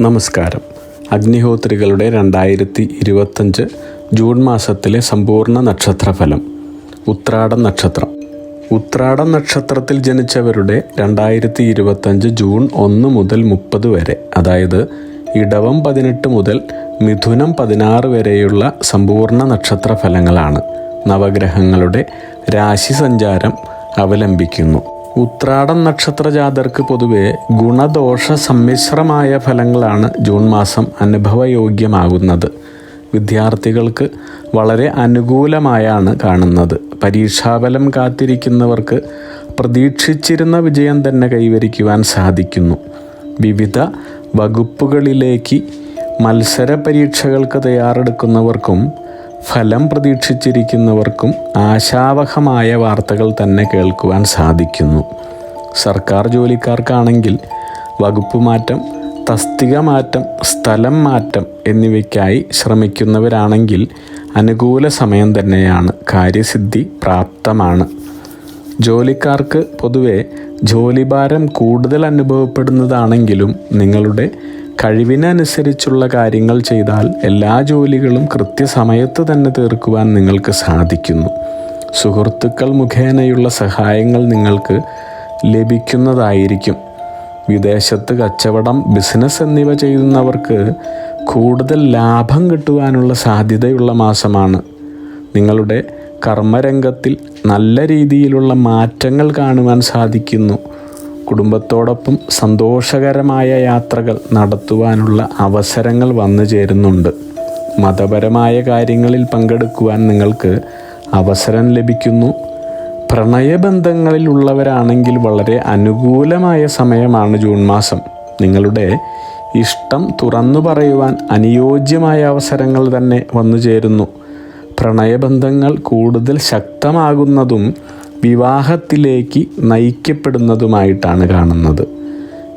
നമസ്കാരം. അഗ്നിഹോത്രികളുടെ 2025 ജൂൺ മാസത്തിലെ സമ്പൂർണ്ണ നക്ഷത്രഫലം. ഉത്രാടം നക്ഷത്രം. ഉത്രാടം നക്ഷത്രത്തിൽ ജനിച്ചവരുടെ 2025 ജൂൺ 1 മുതൽ 30 വരെ, അതായത് ഇടവം 18 മുതൽ മിഥുനം 16 വരെയുള്ള സമ്പൂർണ്ണ നക്ഷത്രഫലങ്ങളാണ് നവഗ്രഹങ്ങളുടെ രാശി സഞ്ചാരം അവലംബിക്കുന്നു. ഉത്രാടം നക്ഷത്ര ജാതർക്ക് പൊതുവെ ഗുണദോഷ സമ്മിശ്രമായ ഫലങ്ങളാണ് ജൂൺ മാസം അനുഭവയോഗ്യമാകുന്നത്. വിദ്യാർത്ഥികൾക്ക് വളരെ അനുകൂലമായാണ് കാണുന്നത്. പരീക്ഷാഫലം കാത്തിരിക്കുന്നവർക്ക് പ്രതീക്ഷിച്ചിരുന്ന വിജയം തന്നെ കൈവരിക്കുവാൻ സാധിക്കുന്നു. വിവിധ വകുപ്പുകളിലേക്ക് മത്സര പരീക്ഷകൾക്ക് തയ്യാറെടുക്കുന്നവർക്കും ഫലം പ്രതീക്ഷിച്ചിരിക്കുന്നവർക്കും ആശാവഹമായ വാർത്തകൾ തന്നെ കേൾക്കുവാൻ സാധിക്കുന്നു. സർക്കാർ ജോലിക്കാർക്കാണെങ്കിൽ വകുപ്പ് മാറ്റം, തസ്തിക മാറ്റം, സ്ഥലം മാറ്റം എന്നിവയ്ക്കായി ശ്രമിക്കുന്നവരാണെങ്കിൽ അനുകൂല സമയം തന്നെയാണ്. കാര്യസിദ്ധി പ്രാപ്തമാണ്. ജോലിക്കാർക്ക് പൊതുവെ ജോലിഭാരം കൂടുതൽ അനുഭവപ്പെടുന്നതാണെങ്കിലും നിങ്ങളുടെ കഴിവിനനുസരിച്ചുള്ള കാര്യങ്ങൾ ചെയ്താൽ എല്ലാ ജോലികളും കൃത്യസമയത്ത് തന്നെ തീർക്കുവാൻ നിങ്ങൾക്ക് സാധിക്കുന്നു. സുഹൃത്തുക്കൾ മുഖേനയുള്ള സഹായങ്ങൾ നിങ്ങൾക്ക് ലഭിക്കുന്നതായിരിക്കും. വിദേശത്ത് കച്ചവടം, ബിസിനസ് എന്നിവ ചെയ്യുന്നവർക്ക് കൂടുതൽ ലാഭം കിട്ടുവാനുള്ള സാധ്യതയുള്ള മാസമാണ്. നിങ്ങളുടെ കർമ്മരംഗത്തിൽ നല്ല രീതിയിലുള്ള മാറ്റങ്ങൾ കാണുവാൻ സാധിക്കുന്നു. കുടുംബത്തോടൊപ്പം സന്തോഷകരമായ യാത്രകൾ നടത്തുവാനുള്ള അവസരങ്ങൾ വന്നു ചേരുന്നുണ്ട്. മതപരമായ കാര്യങ്ങളിൽ പങ്കെടുക്കുവാൻ നിങ്ങൾക്ക് അവസരം ലഭിക്കുന്നു. പ്രണയബന്ധങ്ങളിൽ ഉള്ളവരാണെങ്കിൽ വളരെ അനുകൂലമായ സമയമാണ് ജൂൺ മാസം. നിങ്ങളുടെ ഇഷ്ടം തുറന്നു പറയുവാൻ അനുയോജ്യമായ അവസരങ്ങൾ തന്നെ വന്നു ചേരുന്നു. പ്രണയബന്ധങ്ങൾ കൂടുതൽ ശക്തമാകുന്നതും വിവാഹത്തിലേക്ക് നയിക്കപ്പെടുന്നതുമായിട്ടാണ് കാണുന്നത്.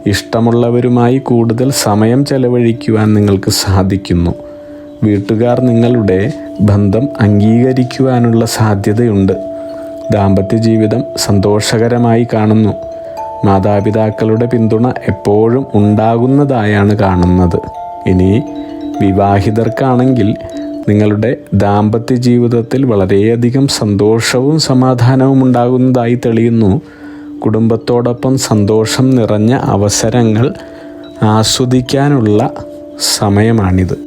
ഇഷ്ടമുള്ളവരുമായി കൂടുതൽ സമയം ചെലവഴിക്കുവാൻ നിങ്ങൾക്ക് സാധിക്കുന്നു. വീട്ടുകാർ നിങ്ങളുടെ ബന്ധം അംഗീകരിക്കുവാനുള്ള സാധ്യതയുണ്ട്. ദാമ്പത്യ ജീവിതം സന്തോഷകരമായി കാണുന്നു. മാതാപിതാക്കളുടെ പിന്തുണ എപ്പോഴും ഉണ്ടാകുന്നതായാണ് കാണുന്നത്. ഇനി വിവാഹിതർക്കാണെങ്കിൽ നിങ്ങളുടെ ദാമ്പത്യ ജീവിതത്തിൽ വളരെയധികം സന്തോഷവും സമാധാനവും ഉണ്ടാകുന്നതായി തെളിയുന്നു. കുടുംബത്തോടൊപ്പം സന്തോഷം നിറഞ്ഞ അവസരങ്ങൾ ആസ്വദിക്കാനുള്ള സമയമാണിത്.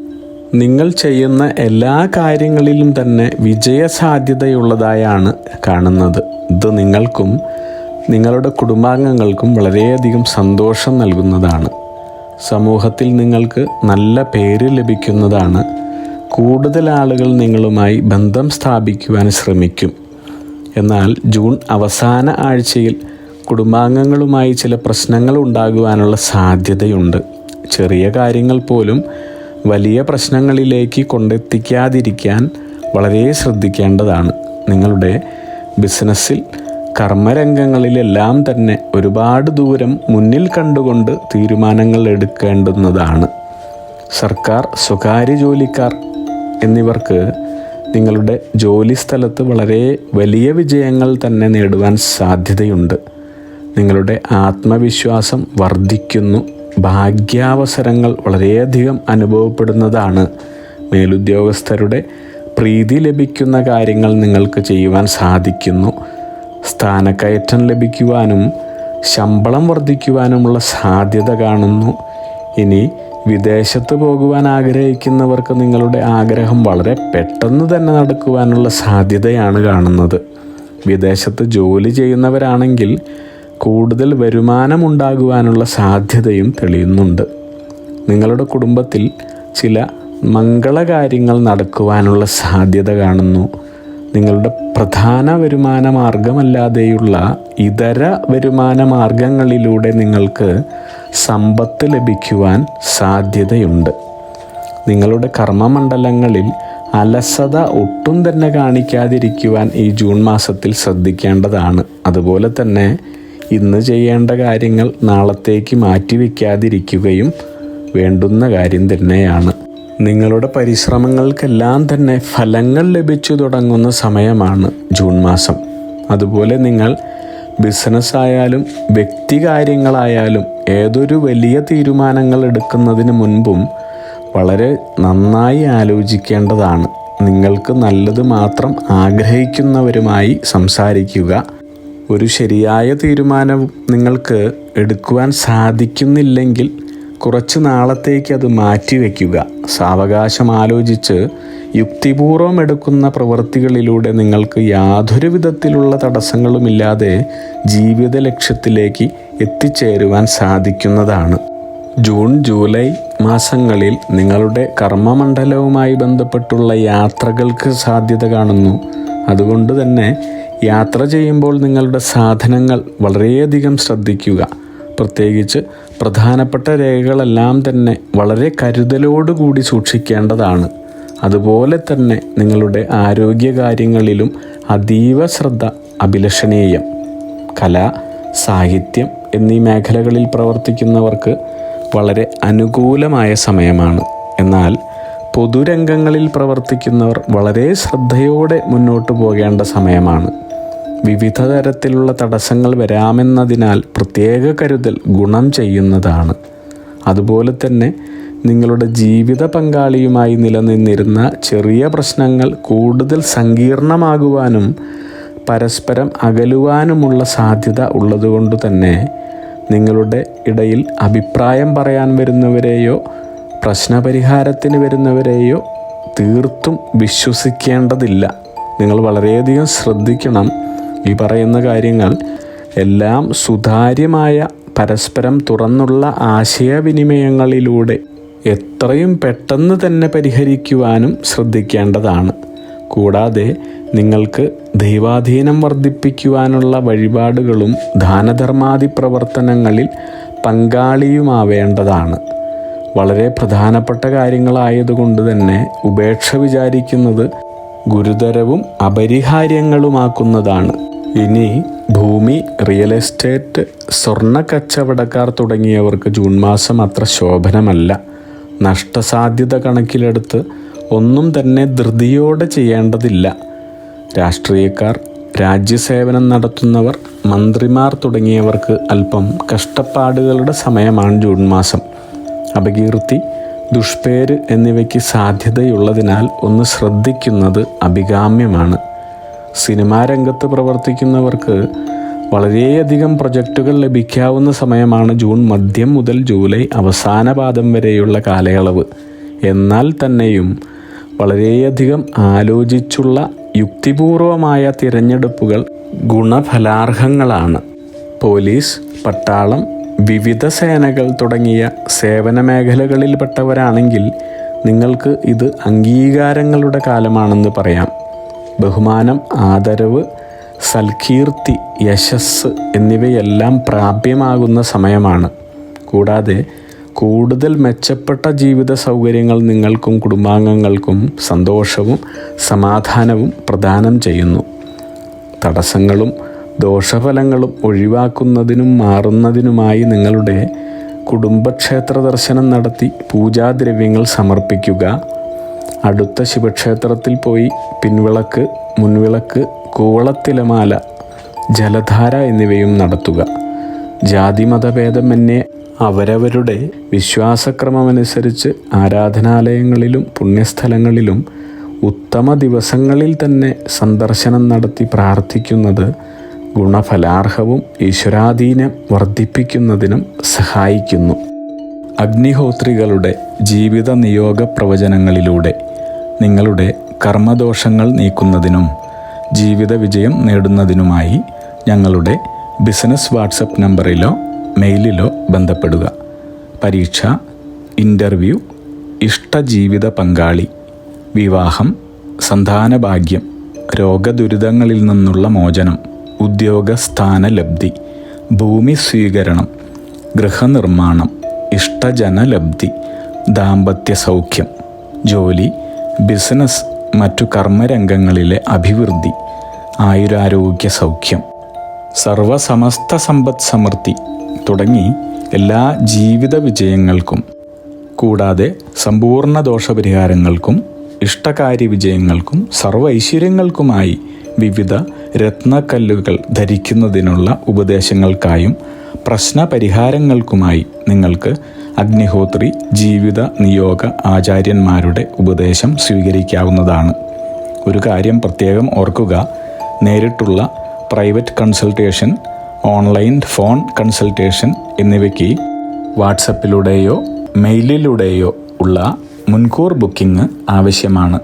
നിങ്ങൾ ചെയ്യുന്ന എല്ലാ കാര്യങ്ങളിലും തന്നെ വിജയസാധ്യതയുള്ളതായാണ് കാണുന്നത്. ഇത് നിങ്ങൾക്കും നിങ്ങളുടെ കുടുംബാംഗങ്ങൾക്കും വളരെയധികം സന്തോഷം നൽകുന്നതാണ്. സമൂഹത്തിൽ നിങ്ങൾക്ക് നല്ല പേര് ലഭിക്കുന്നതാണ്. കൂടുതൽ ആളുകൾ നിങ്ങളുമായി ബന്ധം സ്ഥാപിക്കുവാൻ ശ്രമിക്കും. എന്നാൽ ജൂൺ അവസാന ആഴ്ചയിൽ കുടുംബാംഗങ്ങളുമായി ചില പ്രശ്നങ്ങൾ ഉണ്ടാകുവാനുള്ള സാധ്യതയുണ്ട്. ചെറിയ കാര്യങ്ങൾ പോലും വലിയ പ്രശ്നങ്ങളിലേക്ക് കൊണ്ടെത്തിക്കാതിരിക്കാൻ വളരെ ശ്രദ്ധിക്കേണ്ടതാണ്. നിങ്ങളുടെ ബിസിനസ്സിൽ, കർമ്മരംഗങ്ങളിലെല്ലാം തന്നെ ഒരുപാട് ദൂരം മുന്നിൽ കണ്ടുകൊണ്ട് തീരുമാനങ്ങൾ എടുക്കേണ്ടുന്നതാണ്. സർക്കാർ, സ്വകാര്യ ജോലിക്കാർ എന്നിവർക്ക് നിങ്ങളുടെ ജോലി സ്ഥലത്ത് വളരെ വലിയ വിജയങ്ങൾ തന്നെ നേടുവാൻ സാധ്യതയുണ്ട്. നിങ്ങളുടെ ആത്മവിശ്വാസം വർദ്ധിക്കുന്നു. ഭാഗ്യാവസരങ്ങൾ വളരെയധികം അനുഭവപ്പെടുന്നതാണ്. മേലുദ്യോഗസ്ഥരുടെ പ്രീതി ലഭിക്കുന്ന കാര്യങ്ങൾ നിങ്ങൾക്ക് ചെയ്യുവാൻ സാധിക്കുന്നു. സ്ഥാനക്കയറ്റം ലഭിക്കുവാനും ശമ്പളം വർദ്ധിക്കുവാനുമുള്ള സാധ്യത കാണുന്നു. ഇനി വിദേശത്ത് പോകുവാൻ ആഗ്രഹിക്കുന്നവർക്ക് നിങ്ങളുടെ ആഗ്രഹം വളരെ പെട്ടെന്ന് തന്നെ നടക്കുവാനുള്ള സാധ്യതയാണ് കാണുന്നത്. വിദേശത്ത് ജോലി ചെയ്യുന്നവരാണെങ്കിൽ കൂടുതൽ വരുമാനമുണ്ടാകുവാനുള്ള സാധ്യതയും തെളിയുന്നുണ്ട്. നിങ്ങളുടെ കുടുംബത്തിൽ ചില മംഗളകാര്യങ്ങൾ നടക്കുവാനുള്ള സാധ്യത കാണുന്നു. നിങ്ങളുടെ പ്രധാന വരുമാന മാർഗമല്ലാതെയുള്ള ഇതര വരുമാന മാർഗങ്ങളിലൂടെ നിങ്ങൾക്ക് സമ്പത്ത് ലഭിക്കുവാൻ സാധ്യതയുണ്ട്. നിങ്ങളുടെ കർമ്മമണ്ഡലങ്ങളിൽ അലസത ഒട്ടും തന്നെ കാണിക്കാതിരിക്കുവാൻ ഈ ജൂൺ മാസത്തിൽ ശ്രദ്ധിക്കേണ്ടതാണ്. അതുപോലെ തന്നെ ഇന്ന് ചെയ്യേണ്ട കാര്യങ്ങൾ നാളത്തേക്ക് മാറ്റിവെക്കാതിരിക്കുകയും വേണ്ടുന്ന കാര്യം തന്നെയാണ്. നിങ്ങളുടെ പരിശ്രമങ്ങൾക്കെല്ലാം തന്നെ ഫലങ്ങൾ ലഭിച്ചു തുടങ്ങുന്ന സമയമാണ് ജൂൺ മാസം. അതുപോലെ നിങ്ങൾ ബിസിനസ് ആയാലും വ്യക്തികാര്യങ്ങളായാലും ഏതൊരു വലിയ തീരുമാനങ്ങൾ എടുക്കുന്നതിന് മുൻപും വളരെ നന്നായി ആലോചിക്കേണ്ടതാണ്. നിങ്ങൾക്ക് നല്ലത് മാത്രം ആഗ്രഹിക്കുന്നവരുമായി സംസാരിക്കുക. ഒരു ശരിയായ തീരുമാനം നിങ്ങൾക്ക് എടുക്കുവാൻ സാധിക്കുന്നില്ലെങ്കിൽ കുറച്ച് നാളത്തേക്ക് അത് മാറ്റിവെക്കുക. സാവകാശം ആലോചിച്ച് യുക്തിപൂർവം എടുക്കുന്ന പ്രവൃത്തികളിലൂടെ നിങ്ങൾക്ക് യാതൊരു വിധത്തിലുള്ള തടസ്സങ്ങളുമില്ലാതെ ജീവിത ലക്ഷ്യത്തിലേക്ക് എത്തിച്ചേരുവാൻ സാധിക്കുന്നതാണ്. ജൂൺ ജൂലൈ മാസങ്ങളിൽ നിങ്ങളുടെ കർമ്മമണ്ഡലവുമായി ബന്ധപ്പെട്ടുള്ള യാത്രകൾക്ക് സാധ്യത കാണുന്നു. അതുകൊണ്ട് തന്നെ യാത്ര ചെയ്യുമ്പോൾ നിങ്ങളുടെ സാധനങ്ങൾ വളരെയധികം ശ്രദ്ധിക്കുക. പ്രത്യേകിച്ച് പ്രധാനപ്പെട്ട രേഖകളെല്ലാം തന്നെ വളരെ കരുതലോടുകൂടി സൂക്ഷിക്കേണ്ടതാണ്. അതുപോലെ തന്നെ നിങ്ങളുടെ ആരോഗ്യകാര്യങ്ങളിലും അതീവ ശ്രദ്ധ അഭിലഷണീയം. കല, സാഹിത്യം എന്നീ മേഖലകളിൽ പ്രവർത്തിക്കുന്നവർക്ക് വളരെ അനുകൂലമായ സമയമാണ്. എന്നാൽ പൊതുരംഗങ്ങളിൽ പ്രവർത്തിക്കുന്നവർ വളരെ ശ്രദ്ധയോടെ മുന്നോട്ട് പോകേണ്ട സമയമാണ്. വിവിധ തരത്തിലുള്ള തടസ്സങ്ങൾ വരാമെന്നതിനാൽ പ്രത്യേക കരുതൽ ഗുണം ചെയ്യുന്നതാണ്. അതുപോലെ തന്നെ നിങ്ങളുടെ ജീവിത പങ്കാളിയുമായി നിലനിന്നിരുന്ന ചെറിയ പ്രശ്നങ്ങൾ കൂടുതൽ സങ്കീർണമാകുവാനും പരസ്പരം അകലുവാനുമുള്ള സാധ്യത ഉള്ളതുകൊണ്ട് തന്നെ നിങ്ങളുടെ ഇടയിൽ അഭിപ്രായം പറയാൻ വരുന്നവരെയോ പ്രശ്നപരിഹാരത്തിന് വരുന്നവരെയോ തീർത്തും വിശ്വസിക്കേണ്ടതില്ല. നിങ്ങൾ വളരെയധികം ശ്രദ്ധിക്കണം. ഈ പറയുന്ന കാര്യങ്ങൾ എല്ലാം സുതാര്യമായ പരസ്പരം തുറന്നുള്ള ആശയവിനിമയങ്ങളിലൂടെ എത്രയും പെട്ടെന്ന് തന്നെ പരിഹരിക്കുവാനും ശ്രദ്ധിക്കേണ്ടതാണ്. കൂടാതെ നിങ്ങൾക്ക് ദൈവാധീനം വർദ്ധിപ്പിക്കുവാനുള്ള വഴിപാടുകളും ദാനധർമാദി പ്രവർത്തനങ്ങളിൽ പങ്കാളിയുമാവേണ്ടതാണ്. വളരെ പ്രധാനപ്പെട്ട കാര്യങ്ങളായതുകൊണ്ട് തന്നെ ഉപേക്ഷ വിചാരിക്കുന്നത് ഗുരുതരവും അപരിഹാര്യങ്ങളുമാക്കുന്നതാണ്. ഇനി ഭൂമി, റിയൽ എസ്റ്റേറ്റ്, സ്വർണ്ണ കച്ചവടക്കാർ തുടങ്ങിയവർക്ക് ജൂൺ മാസം അത്ര ശോഭനമല്ല. നഷ്ടസാധ്യത കണക്കിലെടുത്ത് ഒന്നും തന്നെ ധൃതിയോടെ ചെയ്യേണ്ടതില്ല. രാഷ്ട്രീയക്കാർ, രാജ്യസേവനം നടത്തുന്നവർ, മന്ത്രിമാർ തുടങ്ങിയവർക്ക് അല്പം കഷ്ടപ്പാടുകളുടെ സമയമാണ് ജൂൺ മാസം. അപകീർത്തി, ദുഷ്പേര് എന്നിവയ്ക്ക് സാധ്യതയുള്ളതിനാൽ ഒന്ന് ശ്രദ്ധിക്കുന്നത് അഭികാമ്യമാണ്. സിനിമാ രംഗത്ത് പ്രവർത്തിക്കുന്നവർക്ക് വളരെയധികം പ്രൊജക്റ്റുകൾ ലഭിക്കാവുന്ന സമയമാണ് ജൂൺ മധ്യം മുതൽ ജൂലൈ അവസാന പാദം വരെയുള്ള കാലയളവ്. എന്നാൽ തന്നെയും വളരെയധികം ആലോചിച്ചുള്ള യുക്തിപൂർവമായ തിരഞ്ഞെടുപ്പുകൾ ഗുണഫലാർഹങ്ങളാണ്. പോലീസ്, പട്ടാളം, വിവിധ സേനകൾ തുടങ്ങിയ സേവന മേഖലകളിൽപ്പെട്ടവരാണെങ്കിൽ നിങ്ങൾക്ക് ഇത് അംഗീകാരങ്ങളുടെ കാലമാണെന്ന് പറയാം. ബഹുമാനം, ആദരവ്, സൽകീർത്തി, യശസ് എന്നിവയെല്ലാം പ്രാപ്യമാകുന്ന സമയമാണ്. കൂടാതെ കൂടുതൽ മെച്ചപ്പെട്ട ജീവിത സൗകര്യങ്ങൾ നിങ്ങൾക്കും കുടുംബാംഗങ്ങൾക്കും സന്തോഷവും സമാധാനവും പ്രദാനം ചെയ്യുന്നു. തടസ്സങ്ങളും ദോഷഫലങ്ങളും ഒഴിവാക്കുന്നതിനും മാറുന്നതിനുമായി നിങ്ങളുടെ കുടുംബക്ഷേത്ര ദർശനം നടത്തി പൂജാദ്രവ്യങ്ങൾ സമർപ്പിക്കുക. അടുത്ത ശിവക്ഷേത്രത്തിൽ പോയി പിൻവിളക്ക്, മുൻവിളക്ക്, കൂവളത്തിലമാല, ജലധാര എന്നിവയും നടത്തുക. ജാതിമതഭേദമന്യേ അവരവരുടെ വിശ്വാസക്രമമനുസരിച്ച് ആരാധനാലയങ്ങളിലും പുണ്യസ്ഥലങ്ങളിലും ഉത്തമ ദിവസങ്ങളിൽ തന്നെ സന്ദർശനം നടത്തി പ്രാർത്ഥിക്കുന്നത് ഗുണഫലാർഹവും ഈശ്വരാധീനം വർദ്ധിപ്പിക്കുന്നതിനും സഹായിക്കുന്നു. അഗ്നിഹോത്രികളുടെ ജീവിത നിയോഗ പ്രവചനങ്ങളിലൂടെ നിങ്ങളുടെ കർമ്മദോഷങ്ങൾ നീക്കുന്നതിനും ജീവിത വിജയം നേടുന്നതിനുമായി ഞങ്ങളുടെ ബിസിനസ് വാട്സപ്പ് നമ്പറിലോ മെയിലിലോ ബന്ധപ്പെടുക. പരീക്ഷ, ഇൻ്റർവ്യൂ, ഇഷ്ടജീവിത പങ്കാളി, വിവാഹം, സന്താനഭാഗ്യം, രോഗദുരിതങ്ങളിൽ നിന്നുള്ള മോചനം, ഉദ്യോഗസ്ഥാനലബ്ധി, ഭൂമി സ്വീകരണം, ഗൃഹനിർമ്മാണം, ഇഷ്ടജനലബ്ധി, ദാമ്പത്യ സൗഖ്യം, ജോലി, ബിസിനസ്, മറ്റു കർമ്മരംഗങ്ങളിലെ അഭിവൃദ്ധി, ആയുരാരോഗ്യ സൗഖ്യം, സർവസമസ്ത സമ്പദ് സമൃദ്ധി തുടങ്ങി എല്ലാ ജീവിത വിജയങ്ങൾക്കും കൂടാതെ സമ്പൂർണ്ണ ദോഷപരിഹാരങ്ങൾക്കും ഇഷ്ടകാര്യ വിജയങ്ങൾക്കും സർവ്വ ഐശ്വര്യങ്ങൾക്കുമായി വിവിധ രത്നക്കല്ലുകൾ ധരിക്കുന്നതിനുള്ള ഉപദേശങ്ങൾക്കായും പ്രശ്നപരിഹാരങ്ങൾക്കുമായി നിങ്ങൾക്ക് അഗ്നിഹോത്രി ജീവിത നിയോഗ ആചാര്യന്മാരുടെ ഉപദേശം സ്വീകരിക്കാവുന്നതാണ്. ഒരു കാര്യം പ്രത്യേകം ഓർക്കുക, നേരിട്ടുള്ള private consultation, online phone consultation എന്നിവയ്ക്ക് വാട്സപ്പിലൂടെയോ മെയിലിലൂടെയോ ഉള്ള മുൻകൂർ ബുക്കിംഗ് ആവശ്യമാണ്.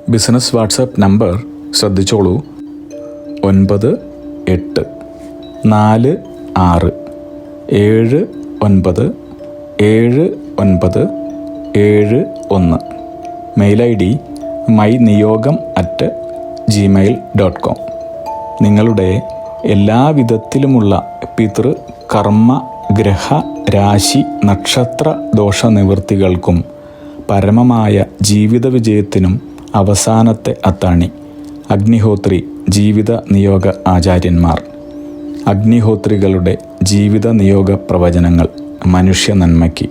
ബിസിനസ് വാട്സപ്പ് നമ്പർ ശ്രദ്ധിച്ചോളൂ: 9846797971. Mail ID myniyogam@gmail.com. നിങ്ങളുടെ എല്ലാവിധത്തിലുമുള്ള പിതൃ കർമ്മ ഗ്രഹ രാശി നക്ഷത്ര ദോഷനിവൃത്തികൾക്കും പരമമായ ജീവിത വിജയത്തിനും അവസാനത്തെ അത്താണി അഗ്നിഹോത്രി ജീവിത നിയോഗ ആചാര്യന്മാർ. അഗ്നിഹോത്രികളുടെ ജീവിത നിയോഗ പ്രവചനങ്ങൾ മനുഷ്യ നന്മയ്ക്ക്.